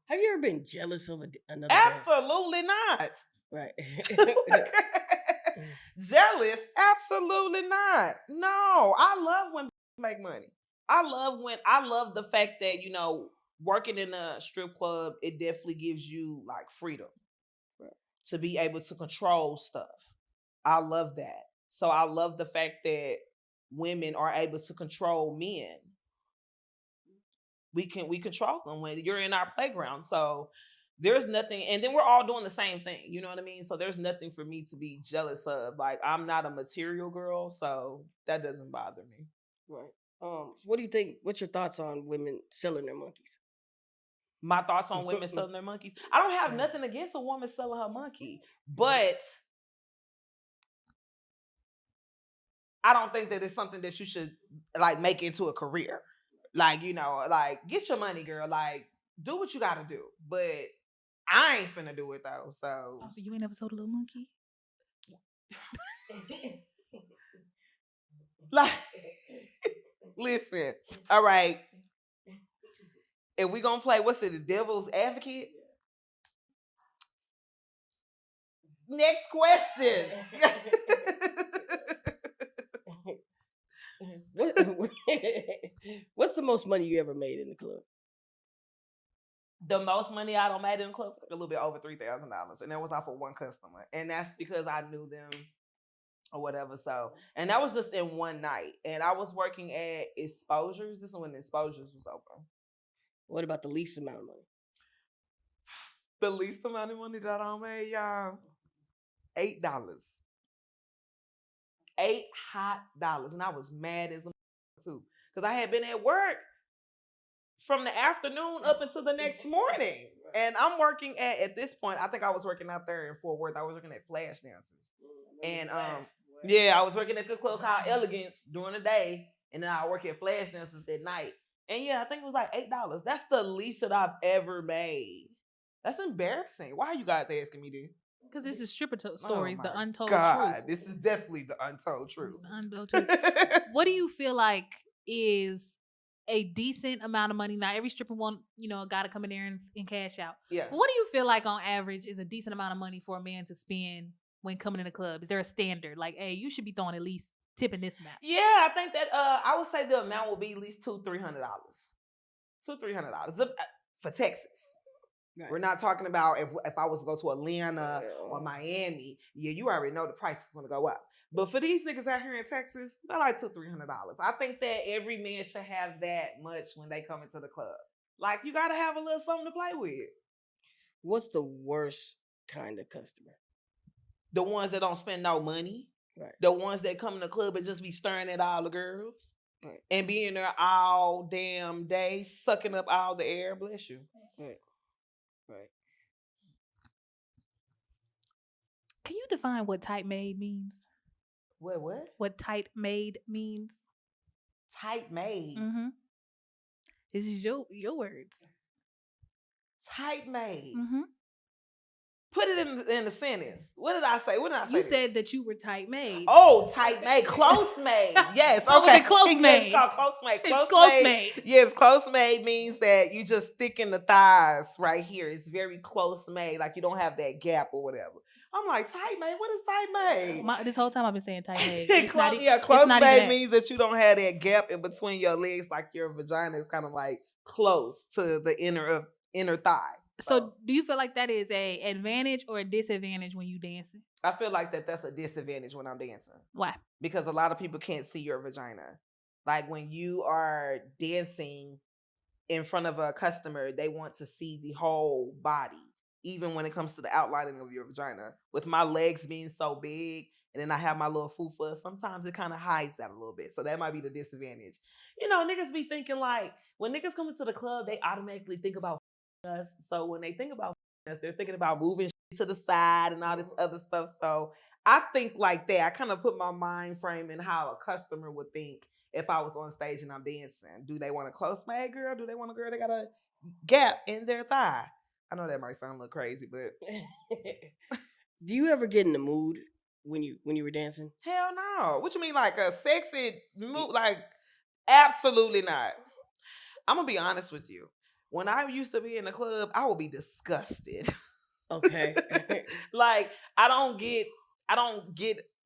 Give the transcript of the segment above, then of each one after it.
Have you ever been jealous of another Absolutely not. Right. Jealous? Absolutely not. No, I love when make money. I love the fact that, working in a strip club, it definitely gives you like freedom to be able to control stuff. I love that. So I love the fact that women are able to control men. We control them when you're in our playground. So there's nothing, and then we're all doing the same thing. You know what I mean? So there's nothing for me to be jealous of. Like, I'm not a material girl, so that doesn't bother me. Right. So what do you think? What's your thoughts on women selling their monkeys? My thoughts on women selling their monkeys? I don't have nothing against a woman selling her monkey, but I don't think that it's something that you should like make into a career. Like, like get your money, girl. Like, do what you gotta do. But I ain't finna do it though. So, so you ain't never sold a little monkey? Like, listen. All right. If we gonna play, what's it, the devil's advocate? Next question. What's the most money you ever made in the club? The most money I done made in the club, a little bit over $3,000, and that was off of one customer, and that's because I knew them or whatever. So, and that was just in one night, and I was working at Exposures. This is when Exposures was open. What about the least amount of money? The least amount of money that I made, y'all, $8. $8 and I was mad as a too, because I had been at work from the afternoon up until the next morning, and I'm working at this point. I think I was working out there in Fort Worth. I was working at Flash Dancers, and I was working at this club called Elegance during the day, and then I work at Flash Dancers at night. And I think it was like $8. That's the least that I've ever made. That's embarrassing. Why are you guys asking me this? Because this is stripper stories, the untold God, truth. this is definitely the untold truth. The untold truth. What do you feel like is a decent amount of money? Now, every stripper want, got to come in there and cash out. Yeah. But what do you feel like on average is a decent amount of money for a man to spend when coming in a club? Is there a standard? Like, hey, you should be throwing at least tipping this amount. Yeah, I think that I would say the amount will be at least $200-$300. $200-$300 for Texas. Right. We're not talking about if I was to go to Atlanta or Miami. Yeah, you already know the price is going to go up. But for these niggas out here in Texas, they're like $200-$300. I think that every man should have that much when they come into the club. Like, you got to have a little something to play with. What's the worst kind of customer? The ones that don't spend no money. Right. The ones that come in the club and just be staring at all the girls. Right. And be in there all damn day, sucking up all the air. Bless you. Right. Right. Can you define what tight made means? What? What tight made means? Tight made. Mm-hmm. This is your words. Tight made. Mm-hmm. Put it in the sentence. What did I say? You said that you were tight made. Oh, tight made. Close made. Yes. Okay. Close made. It's called close made. Close made. Yes, close made means that you just stick in the thighs right here. It's very close made. Like you don't have that gap or whatever. I'm like, tight made? What is tight made? This whole time I've been saying tight made. Close made means that you don't have that gap in between your legs, like your vagina is kind of like close to the inner thigh. So do you feel like that is a advantage or a disadvantage when you dancing? I feel like that's a disadvantage when I'm dancing. Why? Because a lot of people can't see your vagina. Like when you are dancing in front of a customer, they want to see the whole body, even when it comes to the outlining of your vagina. With my legs being so big, and then I have my little fufa, sometimes it kind of hides that a little bit. So that might be the disadvantage. Niggas be thinking like, when niggas come into the club, they automatically think about us. So when they think about us, they're thinking about moving to the side and all this other stuff. So I think like that. I kind of put my mind frame in how a customer would think if I was on stage and I'm dancing. Do they want a close made girl? Do they want a girl that got a gap in their thigh? I know that might sound a little crazy, but do you ever get in the mood when you were dancing? Hell no. What you mean, like a sexy mood? Like, absolutely not. I'm gonna be honest with you. When I used to be in the club, I would be disgusted. Okay. Like I don't get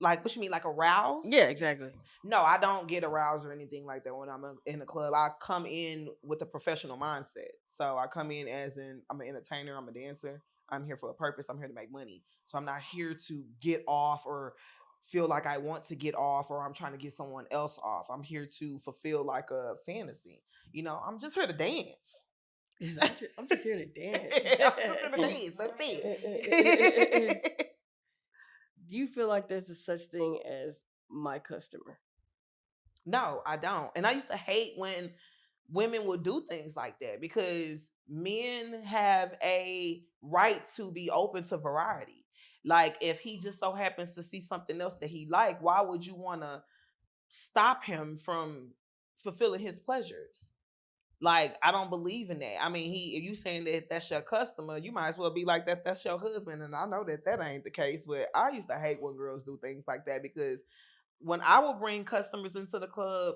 like what you mean, like aroused? Yeah, exactly. No, I don't get aroused or anything like that when I'm in the club. I come in with a professional mindset. So I come in as I'm an entertainer, I'm a dancer. I'm here for a purpose. I'm here to make money. So I'm not here to get off or feel like I want to get off or I'm trying to get someone else off. I'm here to fulfill like a fantasy. You know, I'm just here to dance. I'm just here to dance. I'm just here to dance. That's it. Do you feel like there's a such thing as my customer? No, I don't. And I used to hate when women would do things like that because men have a right to be open to variety. Like if he just so happens to see something else that he like, why would you want to stop him from fulfilling his pleasures? Like I don't believe in that. I mean, if you saying that that's your customer, you might as well be like that's your husband. And I know that ain't the case, but I used to hate when girls do things like that because when I will bring customers into the club,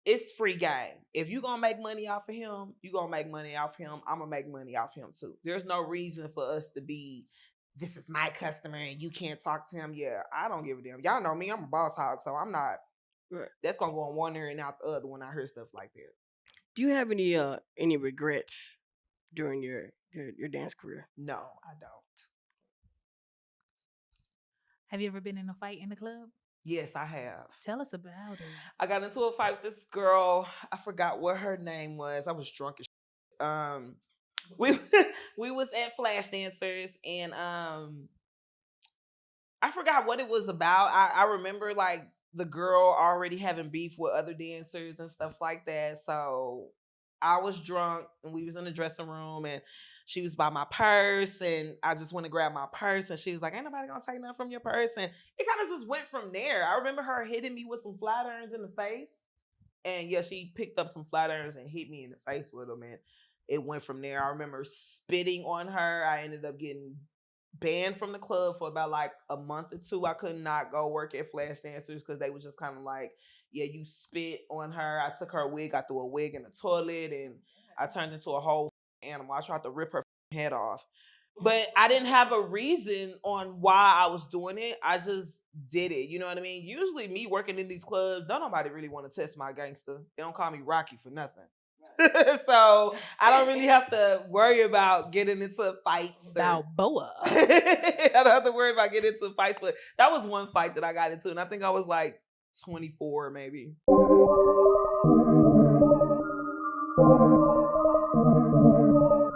it's free game. If you're gonna make money off of him, you're gonna make money off him. I'm gonna make money off him too. There's no reason for us to be, this is my customer and you can't talk to him. Yeah, I don't give a damn. Y'all know me, I'm a boss hog, so I'm not, Right. that's gonna go in one ear and out the other when I hear stuff like that. Do you have any regrets during your dance career? No, I don't. Have you ever been in a fight in the club? Yes, I have. Tell us about it. I got into a fight with this girl. I forgot what her name was. I was drunk as shit. We was at Flash Dancers and I forgot what it was about. I remember like the girl already having beef with other dancers and stuff like that. So I was drunk and we was in the dressing room and she was by my purse and I just went to grab my purse and she was like, ain't nobody gonna take nothing from your purse. And it kind of just went from there. I remember her hitting me with some flat irons in the face. And yeah, she picked up some flat irons and hit me in the face with them. And it went from there. I remember spitting on her. I ended up getting banned from the club for about like a month or two. I could not go work at Flash Dancers because they was just kind of like, yeah, you spit on her. I took her wig. I threw a wig in the toilet and I turned into a whole animal. I tried to rip her head off. But I didn't have a reason on why I was doing it. I just did it. You know what I mean? Usually me working in these clubs, don't nobody really want to test my gangster. They don't call me Rocky for nothing. So I don't really have to worry about getting into fights. Balboa. I don't have to worry about getting into fights. But that was one fight that I got into. And I think I was like 24 maybe.